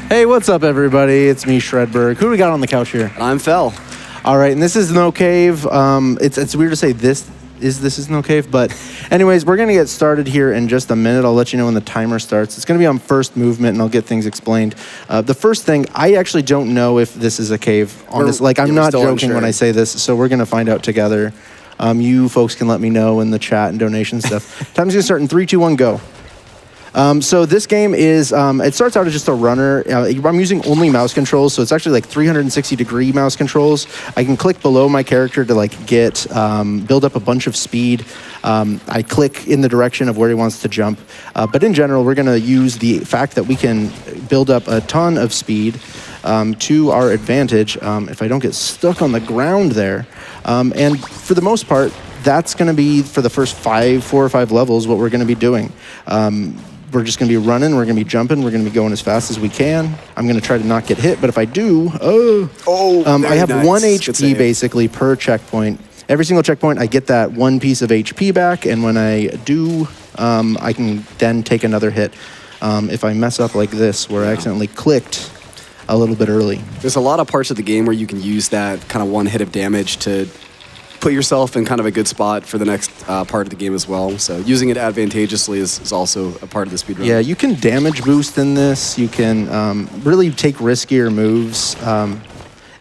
Hey, what's up, everybody? It's me, Shredberg. Who do we got on the couch here? I'm Fel. All right, and this is No Cave. It's weird to say this is No Cave, but anyways, we're going to get started here in just a minute. I'll let you know when the timer starts. It's going to be on first movement, and I'll get things explained. The first thing, I actually don't know if this is a cave. Honestly, like, I'm not joking unsure when I say this, so we're going to find out together. You folks can let me know in the chat and donation stuff. Time's going to start in 3, 2, 1, go. So this game is, it starts out as just a runner. I'm using only mouse controls, so it's actually like 360-degree mouse controls. I can click below my character to like get, build up a bunch of speed. I click in the direction of where he wants to jump. But in general, we're gonna use the fact that we can build up a ton of speed to our advantage if I don't get stuck on the ground there. And for the most part, that's gonna be, for the first 4 or 5 levels, what we're gonna be doing. We're just going to be running, we're going to be jumping, we're going to be going as fast as we can. I'm going to try to not get hit, but if I do, I have nice. 1 HP basically per checkpoint. Every single checkpoint, I get that 1 piece of HP back, and when I do, I can then take another hit. If I mess up like this, where I accidentally clicked a little bit early. There's a lot of parts of the game where you can use that kind of 1 hit of damage to put yourself in kind of a good spot for the next part of the game as well. So using it advantageously is also a part of the speedrun. Yeah, you can damage boost in this. You can really take riskier moves.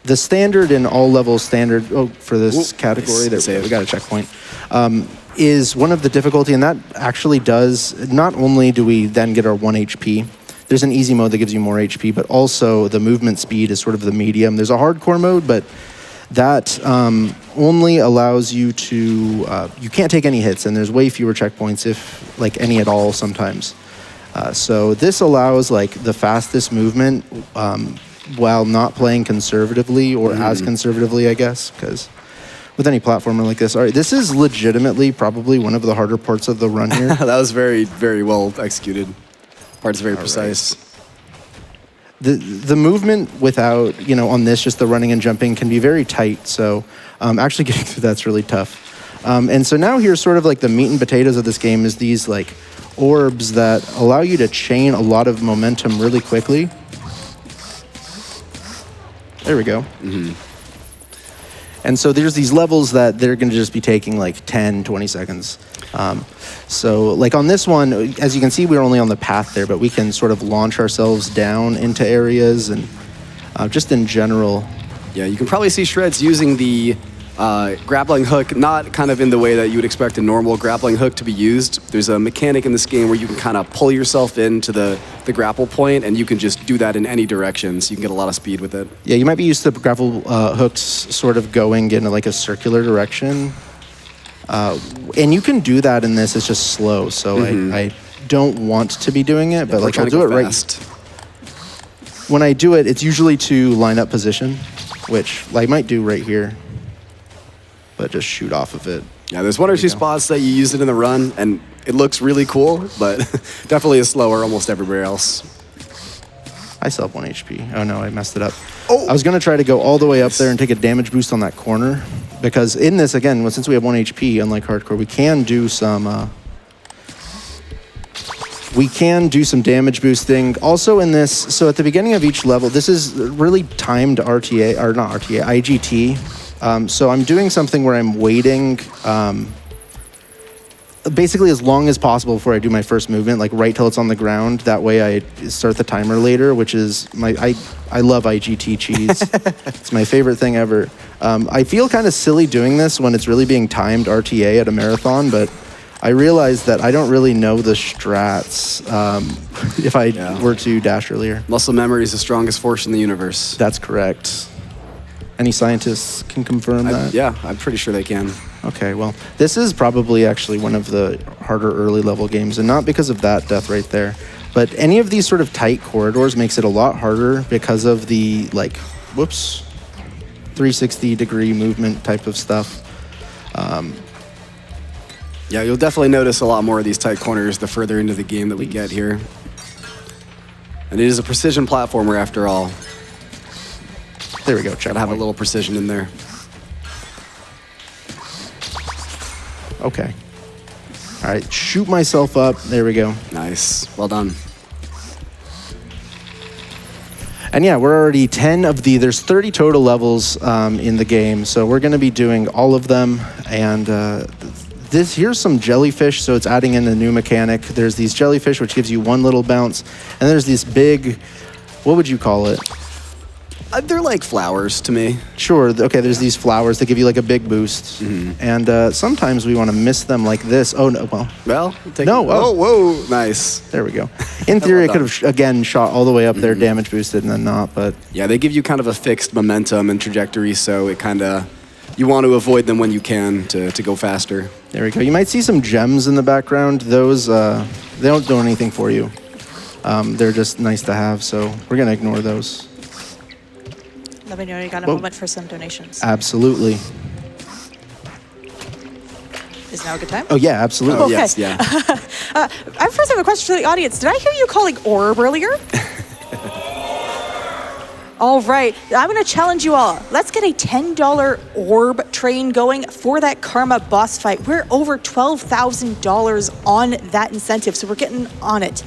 The standard in all levels standard for this category, we got a checkpoint, is one of the difficulty, and that actually does, not only do we then get our 1 HP, there's an easy mode that gives you more HP, but also the movement speed is sort of the medium. There's a hardcore mode, but that only allows you to, you can't take any hits, and there's way fewer checkpoints, if like any at all sometimes. So this allows like the fastest movement while not playing conservatively, or as conservatively, I guess, because with any platformer like this. All right, this is legitimately probably one of the harder parts of the run here. That was very, very well executed. Part's very precise. Right. The movement without, on this, just the running and jumping can be very tight. So actually getting through that's really tough. And so now here's sort of like the meat and potatoes of this game is these like orbs that allow you to chain a lot of momentum really quickly. There we go. And so there's these levels that they're going to just be taking like 10, 20 seconds. So like on this one, as you can see, we're only on the path there, but we can sort of launch ourselves down into areas and just in general. Yeah, you can probably see Shreds using the grappling hook, not kind of in the way that you would expect a normal grappling hook to be used. There's a mechanic in this game where you can kind of pull yourself into the grapple point, and you can just do that in any direction, so you can get a lot of speed with it. Yeah, you might be used to grapple hooks sort of going in like a circular direction. And you can do that in this, it's just slow, so I don't want to be doing it, but like I'll do it right. When I do it, it's usually to line up position, which I might do right here, but just shoot off of it. Yeah, there's 1 or 2 spots that you use it in the run, and it looks really cool, but definitely is slower almost everywhere else. I still have 1 HP. Oh no, I messed it up. I was going to try to go all the way up there and take a damage boost on that corner, because in this, again, since we have 1 HP, unlike hardcore, we can do some damage boosting. Also in this, so at the beginning of each level, this is really timed RTA, or not RTA, IGT. So I'm doing something where I'm waiting basically as long as possible before I do my first movement, like right till it's on the ground. That way I start the timer later, which is I love IGT cheese. It's my favorite thing ever. I feel kind of silly doing this when it's really being timed RTA at a marathon, but I realized that I don't really know the strats if I were to dash earlier. Muscle memory is the strongest force in the universe. That's correct. Any scientists can confirm that? Yeah, I'm pretty sure they can. Okay, well, this is probably actually one of the harder early level games, and not because of that death right there, but any of these sort of tight corridors makes it a lot harder because of the, like, 360-degree movement type of stuff. Yeah, you'll definitely notice a lot more of these tight corners the further into the game that we get here. And it is a precision platformer after all. There we go, check. Gotta have a little precision in there. Okay. All right, shoot myself up. There we go. Nice. Well done. And yeah, we're already 10 of there's 30 total levels in the game, so we're going to be doing all of them. And here's some jellyfish, so it's adding in a new mechanic. There's these jellyfish, which gives you one little bounce, and there's this big, what would you call it? They're like flowers to me. Sure. Okay, there's these flowers that give you like a big boost. And sometimes we want to miss them like this. Oh, no. Well, no. Oh, whoa. Nice. There we go. In theory, it could have, again, shot all the way up there, damage boosted, and then not. But yeah, they give you kind of a fixed momentum and trajectory, so it kind of, you want to avoid them when you can to go faster. There we go. You might see some gems in the background. Those, they don't do anything for you. They're just nice to have, so we're going to ignore those. Let me know you got a moment for some donations. Absolutely. Is now a good time? Oh, yeah, absolutely. Oh, Okay. yes, yeah. I first have a question for the audience. Did I hear you calling orb earlier? All right, I'm going to challenge you all. Let's get a $10 orb train going for that Karma boss fight. We're over $12,000 on that incentive, so we're getting on it.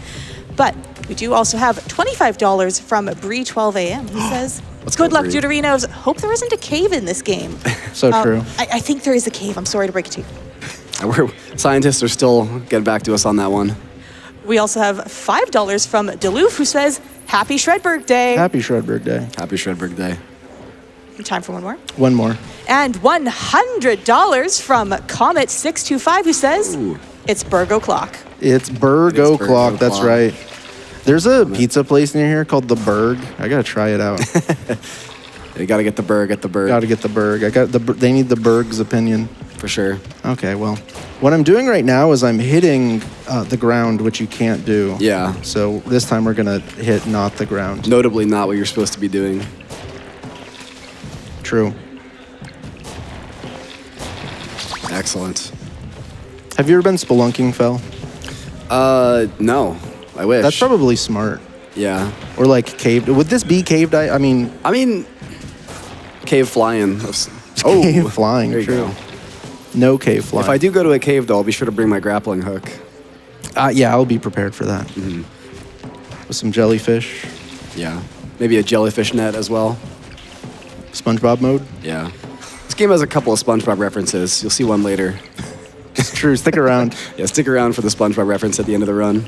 But we do also have $25 from Bree12am. He says, good luck, Bree. Deuterinos. Hope there isn't a cave in this game. So true. I think there is a cave. I'm sorry to break it to you. Scientists are still getting back to us on that one. We also have $5 from Deloof, who says, Happy Shredberg Day. Happy Shredberg Day. Happy Shredberg Day. Time for one more. One more. And $100 from Comet625, who says, It's Burgo Clock. It's Burgo Burgo Clock. That's Clock. right. There's a pizza place near here called The Berg. I gotta try it out. You got to get the Berg at the Berg. Gotta get the Berg. They need the Berg's opinion. For sure. Okay, well, what I'm doing right now is I'm hitting the ground, which you can't do. Yeah. So this time we're gonna hit not the ground. Notably not what you're supposed to be doing. True. Excellent. Have you ever been spelunking, Fel? No. I wish. That's probably smart. Yeah. Or like caved. Would this be caved? I mean, cave flying. cave flying. There you True. go. No cave flying. If I do go to a cave, though, I'll be sure to bring my grappling hook. Yeah, I'll be prepared for that. With some jellyfish. Yeah. Maybe a jellyfish net as well. SpongeBob mode. Yeah. This game has a couple of SpongeBob references. You'll see one later. It's true. Stick around. Yeah, stick around for the SpongeBob reference at the end of the run.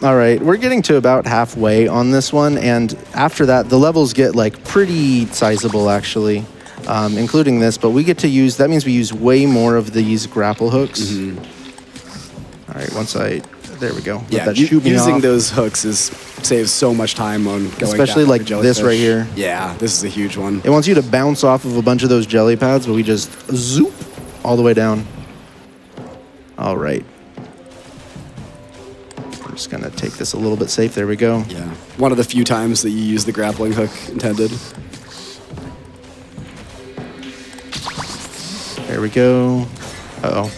All right, we're getting to about halfway on this one, and after that, the levels get like pretty sizable actually, including this. But we get to use. That means we use way more of these grapple hooks. All right, there we go. Let Yeah, that shoot me using off. those hooks saves so much time on going Especially down like for this right jellyfish. here. Yeah, this is a huge one. It wants you to bounce off of a bunch of those jelly pads, but we just zoop all the way down. All right. We're just gonna take this a little bit safe. There we go. Yeah, one of the few times that you use the grappling hook intended. There we go. Uh-oh.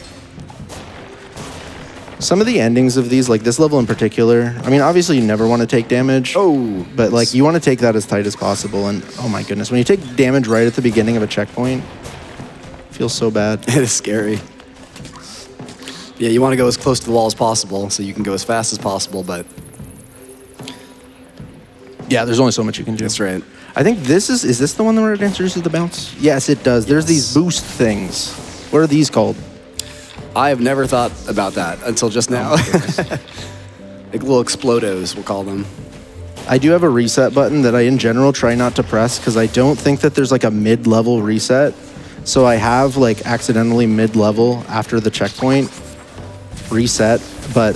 Some of the endings of these, like this level in particular, I mean, obviously you never want to take damage. Oh. But like you want to take that as tight as possible. And oh my goodness, when you take damage right at the beginning of a checkpoint, it feels so bad. It is scary. Yeah, you want to go as close to the wall as possible so you can go as fast as possible, but Yeah, there's only so much you can do. that's right. I think this is this the one where it introduces the bounce? Yes, it does. There's these boost things. What are these called? I have never thought about that until just now. Like little explodos, we'll call them. I do have a reset button that I, in general, try not to press because I don't think that there's like a mid-level reset. So I have like accidentally mid-level after the checkpoint reset, but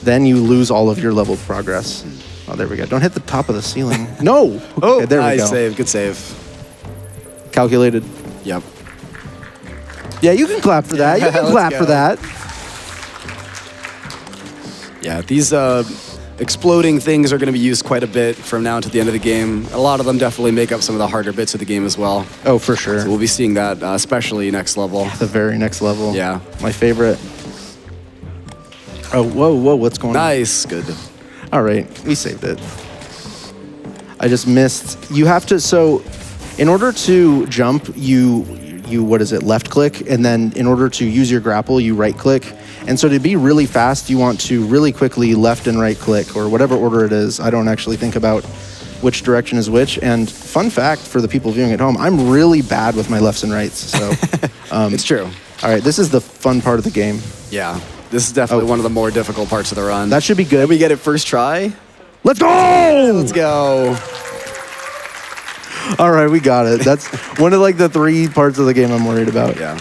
then you lose all of your level progress. Oh, there we go. Don't hit the top of the ceiling. No! Okay, there we go. Nice save, good save. Calculated. Yep. Yeah, you can clap for that. You can Let's clap go. for that. Yeah, these exploding things are going to be used quite a bit from now to the end of the game. A lot of them definitely make up some of the harder bits of the game as well. Oh, for sure. So we'll be seeing that, especially next level. The very next level. Yeah. My favorite. Oh, whoa, what's going on? Nice, good. All right, we saved it. I just missed. You have to, so in order to jump, you what is it, left click, and then in order to use your grapple, you right click, And so to be really fast, you want to really quickly left and right click, or whatever order it is. I don't actually think about which direction is which. And fun fact for the people viewing at home, I'm really bad with my lefts and rights. So It's true. all right, this is the fun part of the game. Yeah. This is definitely one of the more difficult parts of the run. That should be good. Did we get it first try? Let's go! Let's go. All right, we got it. That's one of like the 3 parts of the game I'm worried about. Yeah.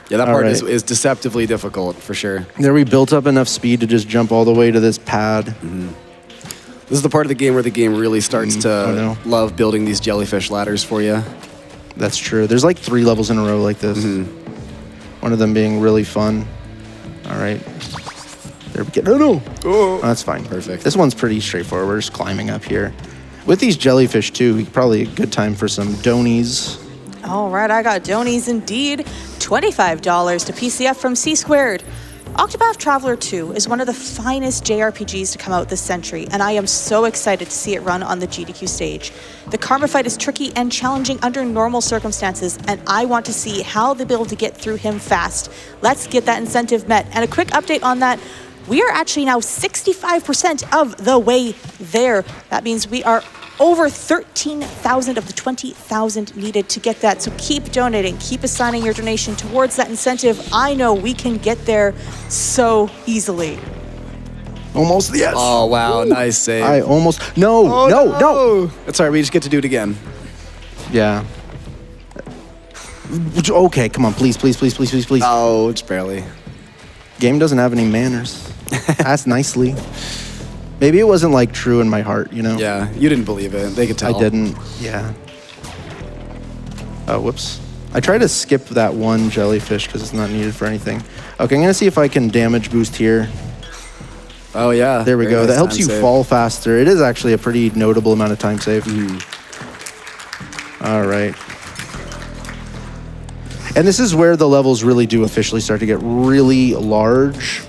Yeah, that All part right. is deceptively difficult, for sure. There we built up enough speed to just jump all the way to this pad. This is the part of the game where the game really starts to no. love building these jellyfish ladders for you. That's true. There's like 3 levels in a row like this. One of them being really fun. All right. There we go. No. Oh, that's fine. Perfect. This one's pretty straightforward. We're just climbing up here. With these jellyfish too, probably a good time for some donies. All right, I got donies indeed. $25 to PCF from C Squared. Octopath Traveler 2 is one of the finest JRPGs to come out this century, and I am so excited to see it run on the GDQ stage. The Karma fight is tricky and challenging under normal circumstances, and I want to see how they'll be able to get through him fast. Let's get that incentive met. And a quick update on that, we are actually now 65% of the way there. That means we are over 13,000 of the 20,000 needed to get that. So keep donating, keep assigning your donation towards that incentive. I know we can get there so easily. Almost, yes. Oh, wow. Nice save. I almost, no. That's all right. We just get to do it again. Yeah. Okay, come on, please. Oh, just barely. Game doesn't have any manners. Ask nicely. Maybe it wasn't like true in my heart, you know? Yeah, you didn't believe it. They could tell. I didn't, yeah. Oh, whoops. I tried to skip that one jellyfish because it's not needed for anything. Okay, I'm gonna see if I can damage boost here. Oh, yeah. There we Very go. nice That helps time you save. fall faster. It is actually a pretty notable amount of time save. All right. And this is where the levels really do officially start to get really large.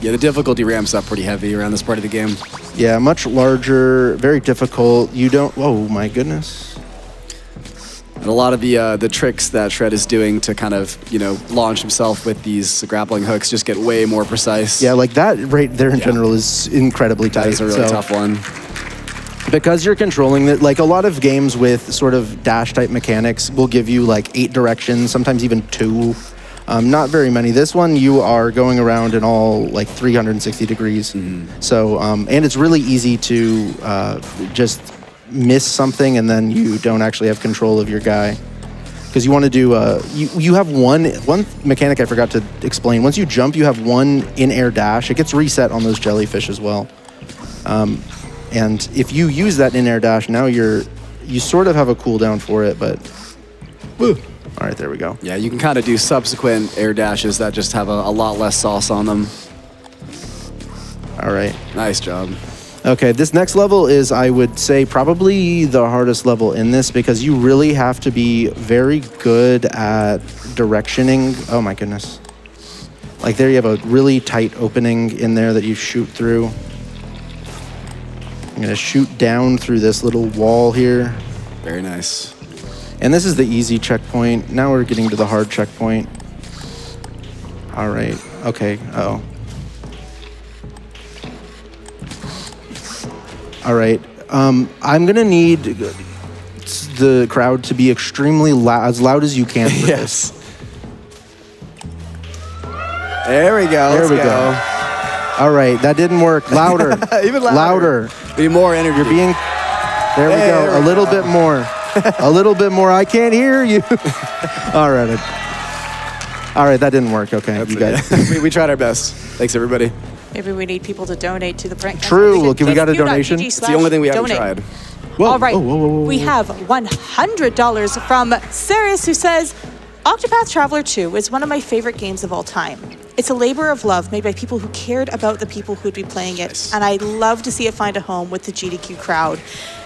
Yeah, the difficulty ramps up pretty heavy around this part of the game. Yeah, much larger, very difficult. You don't, oh my goodness. And a lot of the tricks that Shred is doing to kind of, launch himself with these grappling hooks just get way more precise. Yeah, like that right there in general is incredibly tight. That is a really tough one. Because you're controlling it, like a lot of games with sort of dash type mechanics will give you like 8 directions, sometimes even 2. Not very many. This one, you are going around in all like 360 degrees. So, and it's really easy to just miss something and then you don't actually have control of your guy. Because you want to do, you have one mechanic I forgot to explain. Once you jump, you have one in-air dash. It gets reset on those jellyfish as well. And if you use that in-air dash, now you sort of have a cooldown for it, but... Woo. All right, there we go. Yeah, you can kind of do subsequent air dashes that just have a lot less sauce on them. All right. Nice job. Okay, this next level is, I would say, probably the hardest level in this because you really have to be very good at directioning. Oh my goodness. Like there you have a really tight opening in there that you shoot through. I'm gonna shoot down through this little wall here. Very nice. And this is the easy checkpoint. Now we're getting to the hard checkpoint. All right, okay, uh-oh. All right, I'm gonna need the crowd to be extremely loud, as loud as you can for this. There we go. There we go. All right, that didn't work. Louder. Even louder. Be more energy. You're being, there we go, a little bit more. A little bit more. I can't hear you. All right. All right, that didn't work. Okay, That's you guys. we tried our best. Thanks, everybody. Maybe we need people to donate to the prank. True. Well, we got a donation. It's the only thing we haven't tried. Whoa, All right. whoa. We have $100 from Sirius, who says, Octopath Traveler 2 is one of my favorite games of all time. It's a labor of love made by people who cared about the people who would be playing it, and I'd love to see it find a home with the GDQ crowd.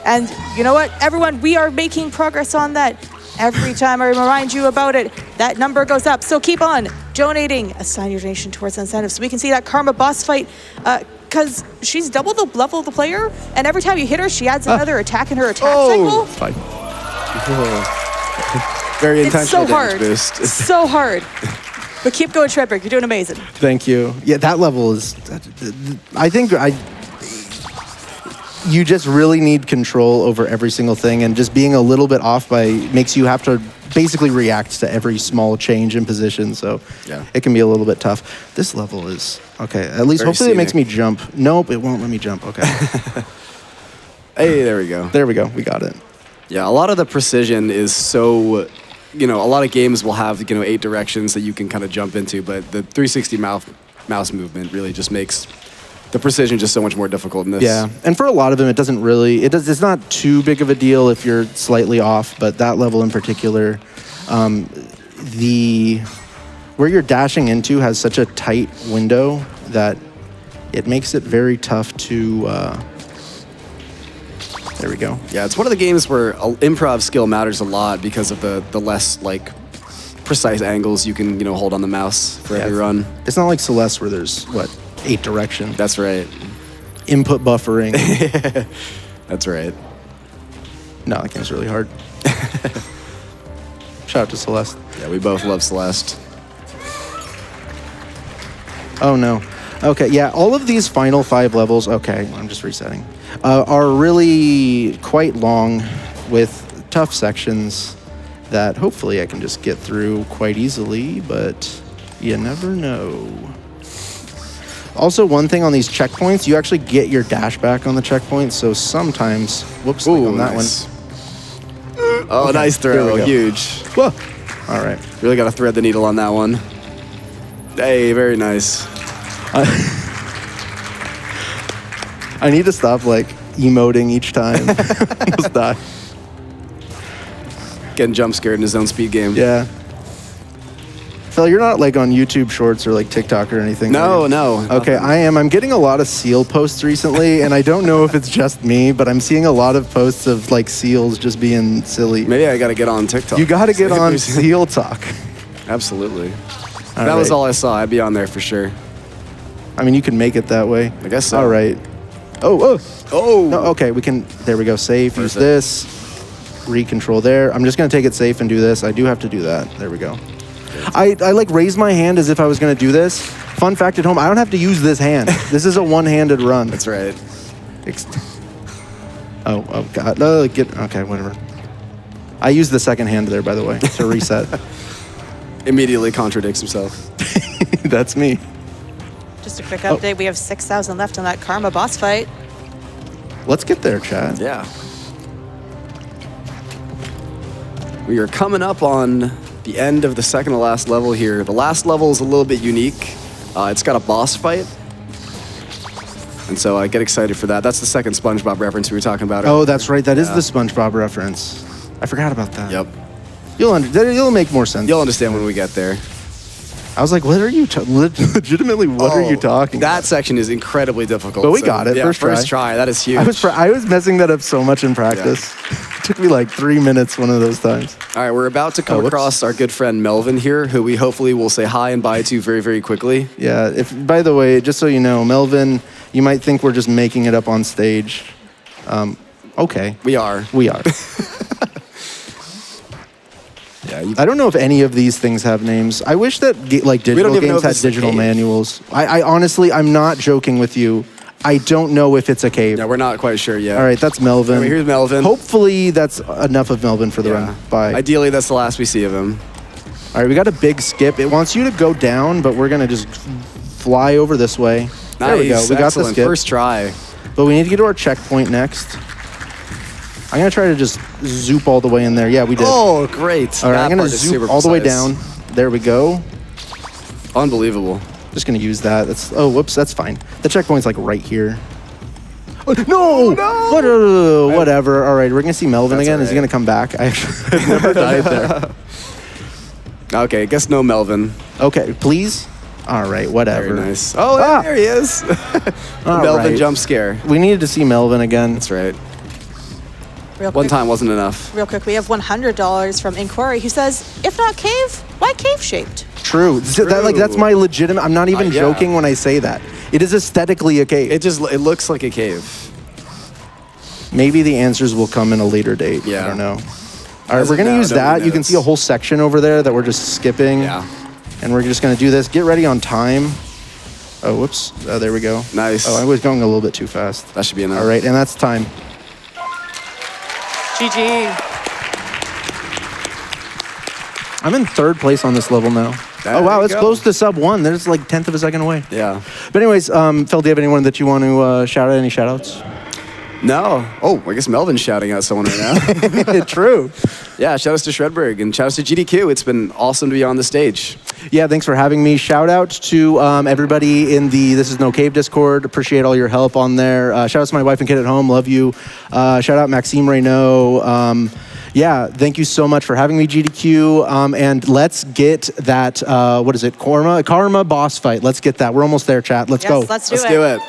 And you know what, everyone, we are making progress on that. Every time I remind you about it, that number goes up. So keep on donating. Assign your donation towards incentives so we can see that Karma boss fight, because she's double the level of the player, and every time you hit her, she adds another attack in her attack cycle. It's fine. Very It's so intentional damage hard. boost. So hard. But keep going, Shredberg. You're doing amazing. Thank you. Yeah, that level is. I think you just really need control over every single thing, and just being a little bit off makes you have to basically react to every small change in position. So it can be a little bit tough. This level is okay. At least Very hopefully it makes me scenic. jump. Nope, it won't let me jump. Okay. Hey, there we go. There we go. We got it. Yeah, a lot of the precision is so, a lot of games will have, 8 directions that you can kind of jump into, but the 360 mouse movement really just makes the precision just so much more difficult in this. Yeah, and for a lot of them, it's not too big of a deal if you're slightly off, but that level in particular, where you're dashing into has such a tight window that it makes it very tough to, there we go. Yeah, it's one of the games where improv skill matters a lot because of the less, precise angles you can, hold on the mouse for every run. It's not like Celeste where there's, 8 directions. That's right. Input buffering. That's right. No, that game's really hard. Shout out to Celeste. Yeah, we both love Celeste. Oh no. Okay, yeah, all of these final 5 levels, okay, I'm just resetting, are really quite long with tough sections that hopefully I can just get through quite easily, but you never know. Also, one thing on these checkpoints, you actually get your dash back on the checkpoints, so sometimes, whoops, like on that nice. one. Oh, Okay, nice there throw, we go. huge. Whoa. All right. Really got to thread the needle on that one. Hey, very nice. I need to stop, emoting each time. Almost die. Getting jump scared in his own speed game. Yeah. Phil, you're not on YouTube Shorts or TikTok or anything. No, are you? no. Okay, I am. I'm getting a lot of seal posts recently, and I don't know if it's just me, but I'm seeing a lot of posts of seals just being silly. Maybe I got to get on TikTok. You got to get on Seal Talk. Absolutely. All That was right. all I saw. I'd be on there for sure. I mean, you can make it that way. I guess so. All right. Oh. Oh. No, okay, we can. There we go. Safe. Use Perfect. this. Recontrol there. I'm just gonna take it safe and do this. I do have to do that. There we go. I raised my hand as if I was gonna do this. Fun fact at home: I don't have to use this hand. This is a one-handed run. That's right. Oh God. Okay, whatever. I used the second hand there, by the way, to reset. Immediately contradicts himself. That's me. Just a quick update. We have 6,000 left on that Karma boss fight. Let's get there, Chad. Yeah. We are coming up on the end of the second to last level here. The last level is a little bit unique. It's got a boss fight. And so I get excited for that. That's the second SpongeBob reference we were talking about. Oh, that's right. That is the SpongeBob reference. I forgot about that. Yep. You'll make more sense. You'll understand when we get there. I was like, what are you legitimately? What are you talking about? That section is incredibly difficult. But we got it, Yeah, first try. That is huge. I was messing that up so much in practice. It took me 3 minutes one of those times. All right, we're about to come whoops. across our good friend Melvin here, who we hopefully will say hi and bye to very, very quickly. Yeah. By the way, just so you know, Melvin, you might think we're just making it up on stage. Okay. We are. We are. Yeah. I don't know if any of these things have names. I wish that digital even know games if had this is a digital cave. manuals. I honestly, I'm not joking with you. I don't know if it's a cave. Yeah, we're not quite sure yet. All right, that's Melvin. All right, here's Melvin. Hopefully that's enough of Melvin for the run. Bye. Ideally, that's the last we see of him. All right, we got a big skip. It wants you to go down, but we're going to just fly over this way. Nice. There we go. We got the Excellent. skip. First try. But we need to get to our checkpoint next. I'm going to try to just zoop all the way in there. Yeah, we did. Oh, great. All right, That I'm going part to is zoop super all the way precise. down. There we go. Unbelievable. Just going to use that. Whoops, that's fine. The checkpoint's right here. Oh, no! Whatever. All right, we're going to see Melvin That's again. all Is he right. going to come back? I've never died there. Okay, guess no Melvin. Okay, please. All right, whatever. Very nice. Oh, there he is. All Melvin right. jump scare. We needed to see Melvin again. That's right. Real One quick, time wasn't enough. Real quick, we have $100 from Inquiry who says, if not cave, why cave shaped? True. That's my legitimate. I'm not even Yeah. joking when I say that. It is aesthetically a cave. It looks like a cave. Maybe the answers will come in a later date. Yeah. I don't know. All right, As we're of gonna now, use nobody that. You can knows. see a whole section over there that we're just skipping. Yeah. And we're just going to do this. Get ready on time. Oh, whoops. There we go. Nice. Oh, I was going a little bit too fast. That should be enough. All right, and that's time. GG. I'm in 3rd place on this level now. There oh, wow, you it's go. close to sub 1. There's like 1/10 of a second away. Yeah. But anyways, Phil, do you have anyone that you want to shout out? Any shout outs? No. Oh, I guess Melvin's shouting out someone right now. True. Yeah, shout outs to Shredberg and shout outs to GDQ. It's been awesome to be on the stage. Yeah, thanks for having me. Shout out to everybody in the This Is No Cave Discord. Appreciate all your help on there. Shout out to my wife and kid at home. Love you. Shout out Maxime Reynaud. Yeah, thank you so much for having me, GDQ. And let's get that, what is it, Karma boss fight. Let's get that. We're almost there, chat. Let's go. Let's do it. Let's do it.